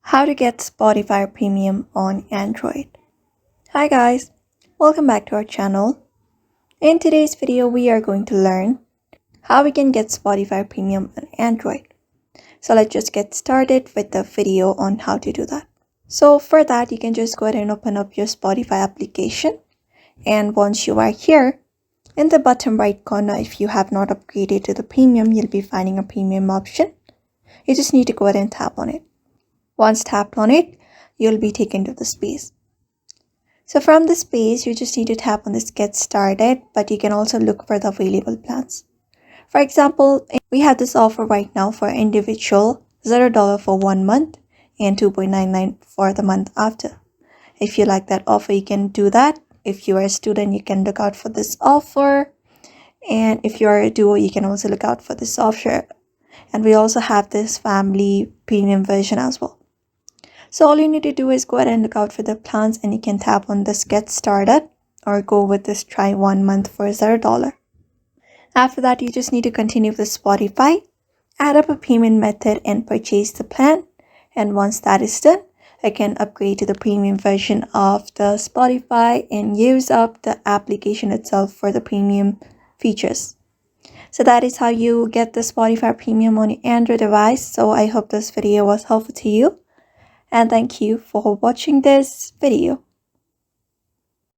How to get Spotify Premium on Android. Hi guys, welcome back to our channel. In today's video, we are going to learn how we can get Spotify Premium on Android. So let's just get started with the video on how to do that. So for that, you can just go ahead and open up your Spotify application. And once you are here, in the bottom right corner, if you have not upgraded to the premium, you'll be finding a premium option. You just need to go ahead and tap on it. Once tapped on it, you'll be taken to the space. So from this page, you just need to tap on this get started, but you can also look for the available plans. For example, we have this offer right now for individual $0 for 1 month and $2.99 for the month after. If you like that offer, you can do that. If you are a student, you can look out for this offer. And if you are a duo, you can also look out for this offer. And we also have this family premium version as well. So all you need to do is go ahead and look out for the plans, and you can tap on this get started or go with this try 1 month for $0. After that, you just need to continue with Spotify, add up a payment method and purchase the plan. And once that is done, I can upgrade to the premium version of the Spotify and use up the application itself for the premium features. So that is how you get the Spotify Premium on your Android device. So I hope this video was helpful to you. And thank you for watching this video.